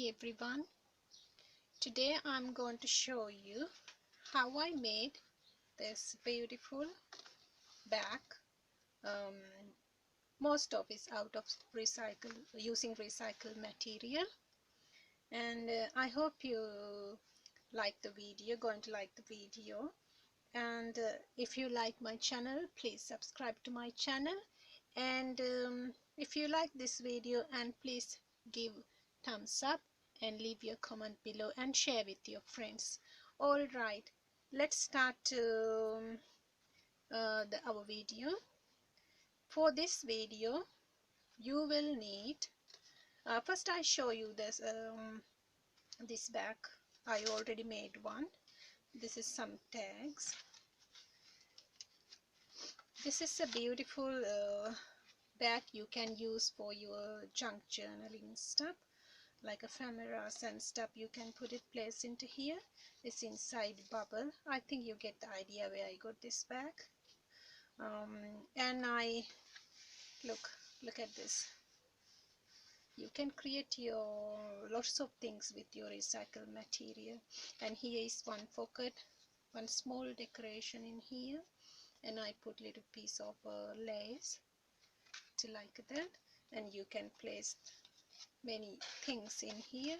everyone. Today I'm going to show you how I made this beautiful bag. Um, Most of it's out of using recycled material, and I hope you going to like the video. And if you like my channel, please subscribe to my channel. And if you like this video, and please give thumbs up and leave your comment below and share with your friends. All right, let's start our video. For this video you will need, first I show you this bag. I already made one. This is some tags. This is a beautiful bag you can use for your junk journaling stuff, like ephemeras and stuff. You can put it place into here. It's inside bubble. I think you get the idea where I got this bag. And I look at this. You can create your lots of things with your recycled material. And here is one pocket, one small decoration in here, and I put little piece of lace to like that. And you can place many things in here.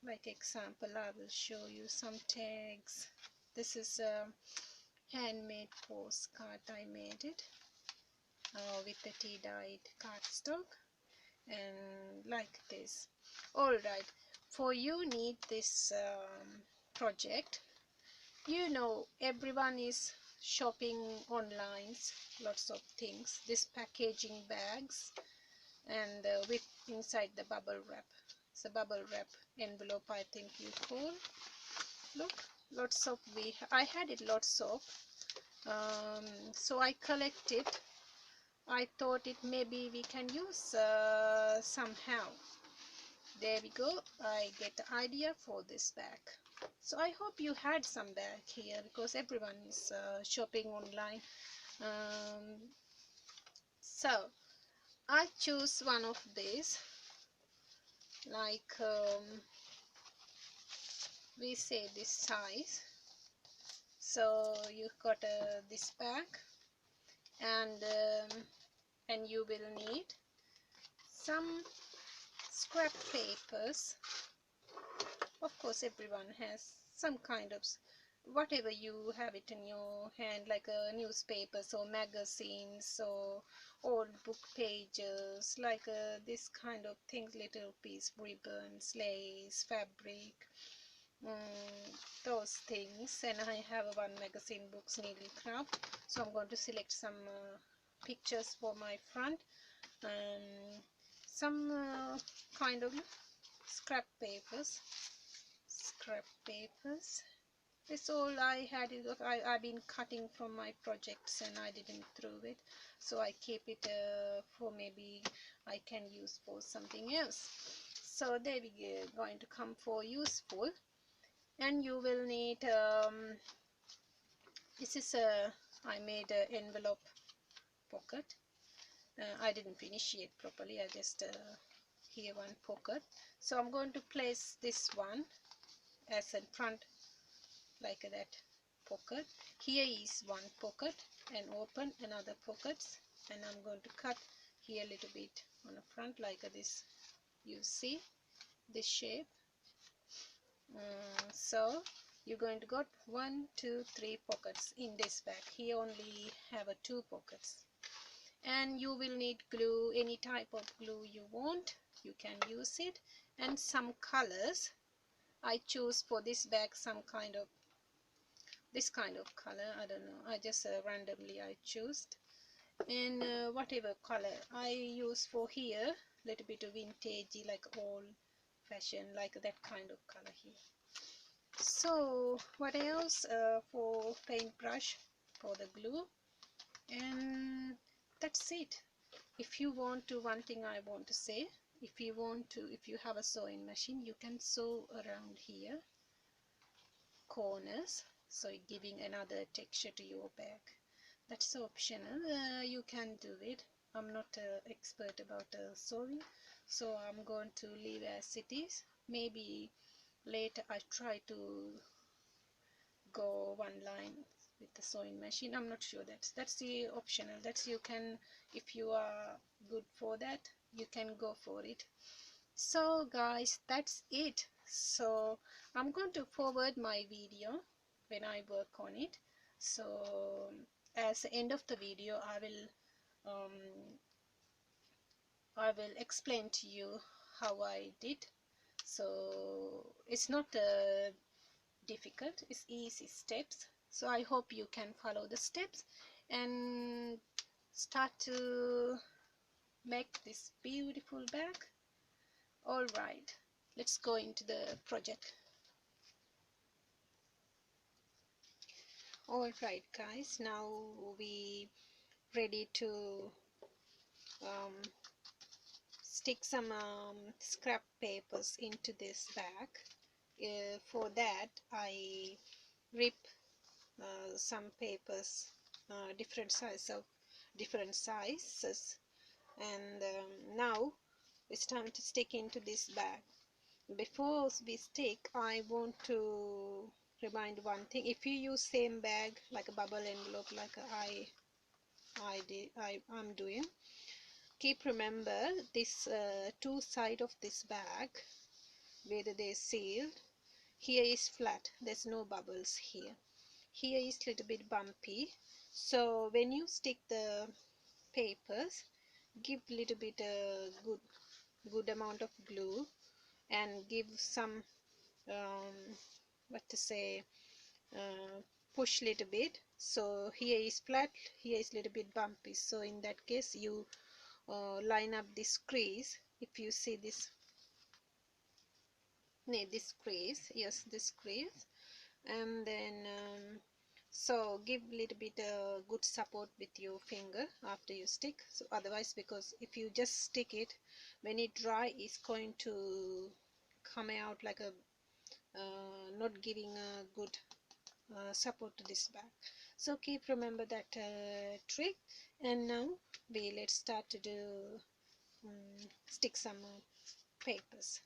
Like example, I will show you some tags. This is a handmade postcard. I made it with the tea dyed cardstock, and like this. All right, for you need this project. You know, everyone is shopping online, lots of things. This packaging bags, and with inside the bubble wrap. It's a bubble wrap envelope, I think you call. Look, lots of I had it lots of, so I collected. I thought it maybe we can use somehow. There we go. I get the idea for this bag. So I hope you had some bag here, because everyone is shopping online. So I choose one of these, like we say this size. So you got this bag, and you will need some scrap papers. Of course, everyone has some kind of, whatever you have it in your hand, like newspapers or magazines or old book pages, like this kind of things, little piece, ribbons, lace, fabric, those things. And I have one magazine, books, needlecraft. So I'm going to select some pictures for my front, and some kind of scrap papers. It's all I had. I've been cutting from my projects and I didn't throw it, so I keep it for maybe I can use for something else. So they will going to come for useful. And you will need this is I made an envelope pocket. I didn't finish it properly. I just here one pocket. So I'm going to place this one as in front, like that pocket. Here is one pocket, and open another pockets, and I'm going to cut here a little bit on the front, like this. You see this shape. So you're going to got 1, 2, 3 pockets in this bag. Here only have 2 pockets. And you will need glue, any type of glue you want, you can use it. And some colors. I choose for this bag some kind of, this kind of color. I don't know, I just randomly I choose. And whatever color I use for here, little bit of vintagey, like old fashion, like that kind of color here. So what else? For paintbrush for the glue, and that's it. If you want to, one thing I want to say, if you have a sewing machine, you can sew around here corners, so giving another texture to your bag. That's optional. You can do it. I'm not an expert about sewing, so I'm going to leave as it is. maybe later I try to go one line with the sewing machine. I'm not sure. That's the optional. That's you can, if you are good for that, you can go for it. So guys, that's it. So I'm going to forward my video when I work on it. So as the end of the video, I will explain to you how I did. So it's not difficult, it's easy steps. So I hope you can follow the steps and start to make this beautiful bag. All right, let's go into the project. All right guys, now we ready to stick some scrap papers into this bag. For that I rip some papers different sizes, and now it's time to stick into this bag. Before we stick, I want to remind one thing. If you use same bag like a bubble envelope like I'm doing, keep remember this two side of this bag where they sealed. Here is flat, there's no bubbles here. Here is little bit bumpy. So when you stick the papers, give little bit good amount of glue and give some what to say push little bit. So here is flat, here is little bit bumpy. So in that case you line up this crease. If you see this, this crease, yes, this crease, and then so give little bit good support with your finger after you stick. So otherwise, because if you just stick it, when it dry, it's going to come out like a not giving a good support to this bag. So keep remember that trick. And now let's start to do stick some papers.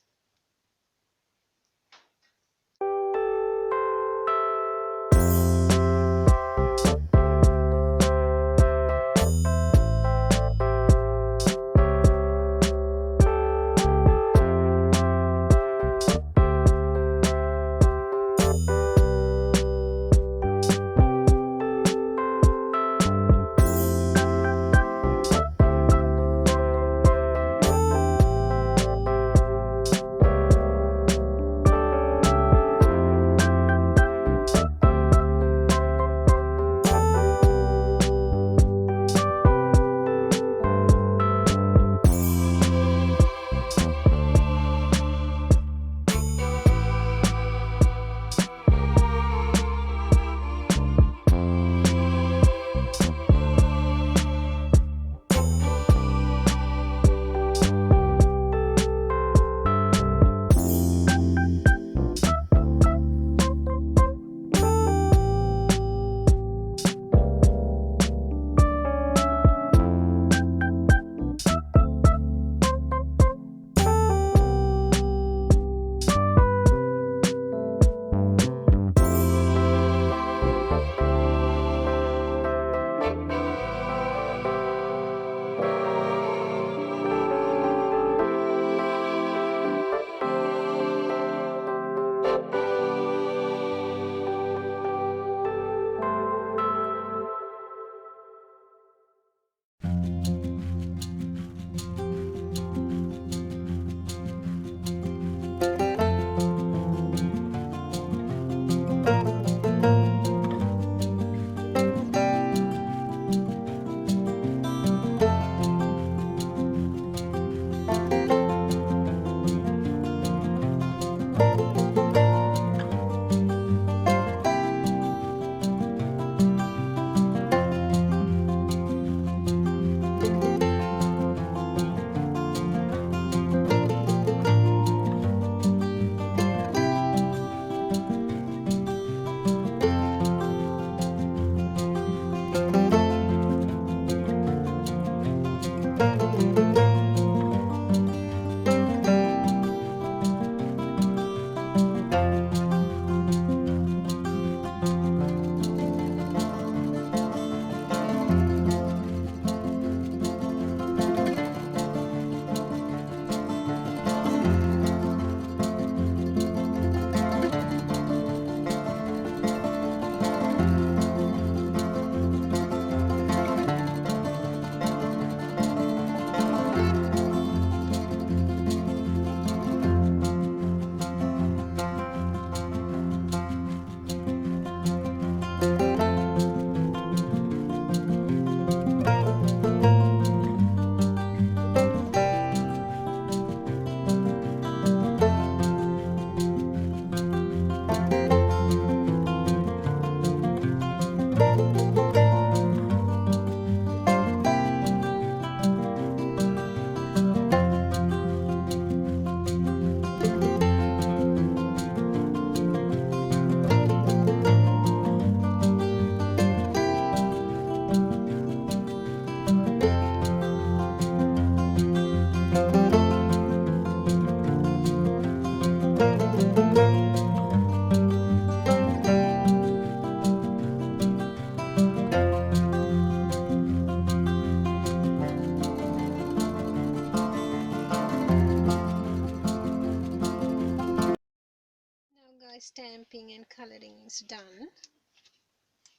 and coloring is done.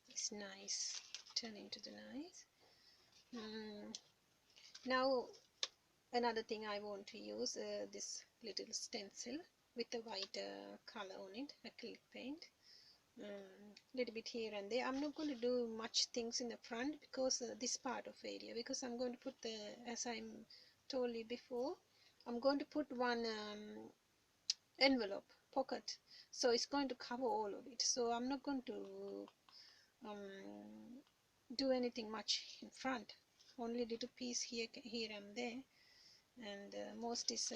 It's nice, turn into the nice. Now another thing I want to use this little stencil with the white color on it, acrylic paint. Little bit here and there. I'm not going to do much things in the front because this part of area, because I'm going to put the, as I told you before, I'm going to put one envelope pocket, so it's going to cover all of it. So I'm not going to do anything much in front, only little piece here and there, and most is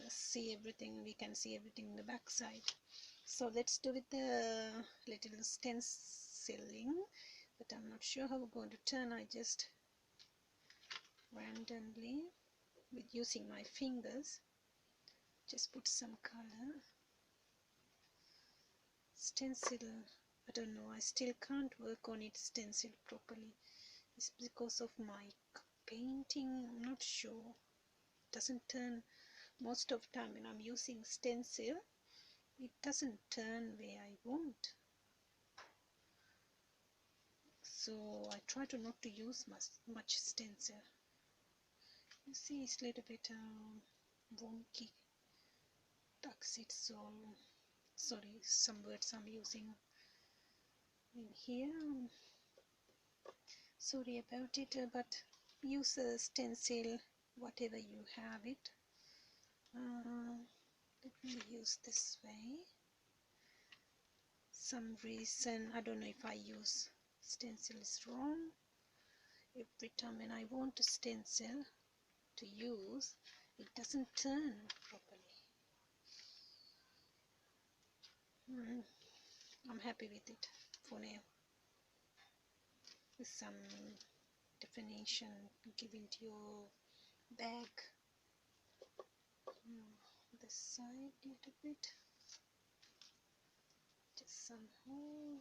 see everything, we can see everything in the back side. So let's do with the little stenciling, but I'm not sure how we're going to turn. I just randomly, with using my fingers, just put some color. Stencil, I don't know, I still can't work on it stencil properly. It's because of my painting, I'm not sure. It doesn't turn most of the time when I'm using stencil. It doesn't turn where I want. So I try to not to use much stencil. You see, it's a little bit wonky. Ducks it, so sorry, some words I'm using in here. Sorry about it, but use a stencil, whatever you have it. Let me use this way. Some reason, I don't know if I use stencil is wrong. Every time when I want a stencil to use, it doesn't turn properly. I'm happy with it for now. With some definition given to your bag. This side a little bit. Just some hole.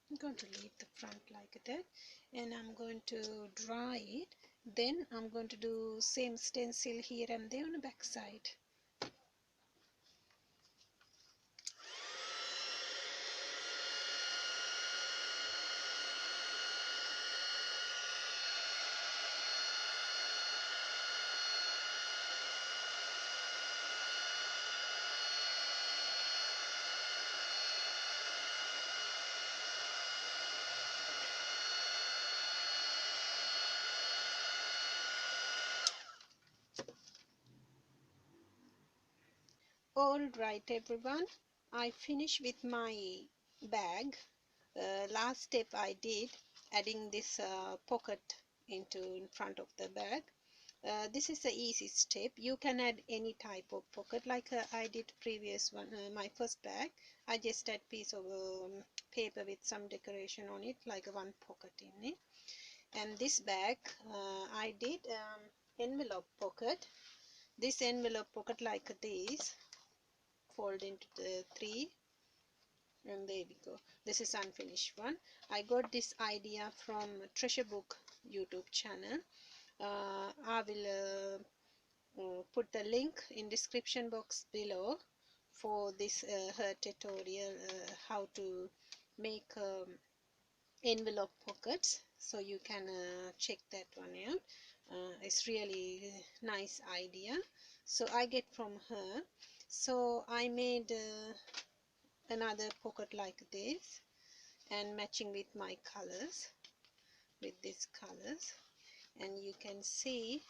I'm going to leave the front like that, and I'm going to dry it. Then I'm going to do same stencil here and there on the back side. Alright everyone, I finished with my bag. Last step I did, adding this pocket into in front of the bag. This is the easy step. You can add any type of pocket like I did previous one, my first bag. I just add piece of paper with some decoration on it, like one pocket in it. And this bag I did envelope pocket. This envelope pocket like this, fold into the three, and there we go. This is unfinished one. I got this idea from Treasure Book YouTube channel. I will put the link in description box below for this her tutorial how to make envelope pockets, so you can check that one out. It's really nice idea, so I get from her. So I made another pocket like this, and matching with my colors, with these colors, and you can see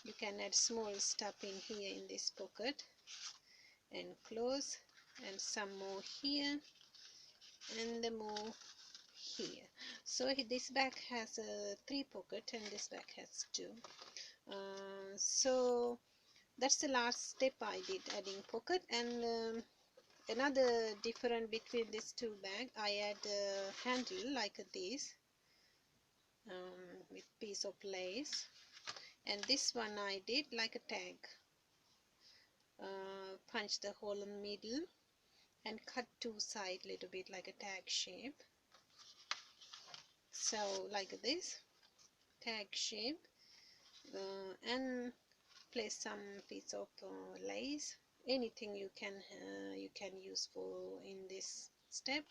you can add small stuff in here in this pocket and close, and some more here and the more here. So this bag has a 3 pocket and this bag has 2. So that's the last step I did, adding pocket. And another difference between these 2 bags, I add a handle like this with piece of lace, and this one I did like a tag. Punch the hole in the middle and cut 2 sides little bit like a tag shape. So like this tag shape, and place some piece of lace, anything you can use for in this step.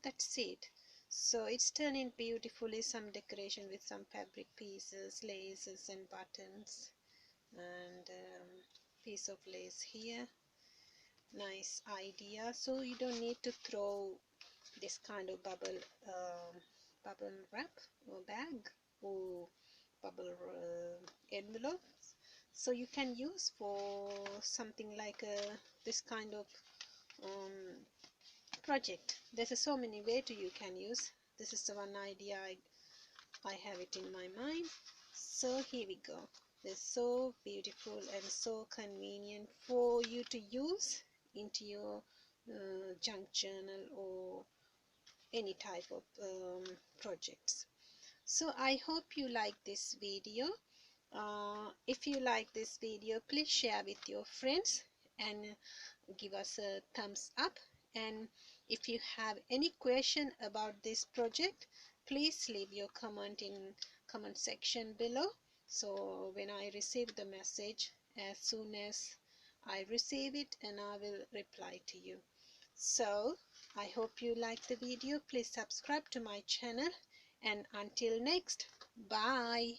That's it. So it's turning beautifully, some decoration with some fabric pieces, laces and buttons, and piece of lace here. Nice idea. So you don't need to throw this kind of bubble wrap or bag or bubble envelope. So you can use for something like this kind of um, project. There's so many ways you can use. This is the one idea I have it in my mind. So here we go. It's so beautiful and so convenient for you to use into your junk journal or any type of projects. So I hope you like this video. If you like this video, please share with your friends and give us a thumbs up. And if you have any question about this project, please leave your comment in comment section below. So when I receive the message, as soon as I receive it, and I will reply to you. So I hope you like the video. Please subscribe to my channel, and until next, bye.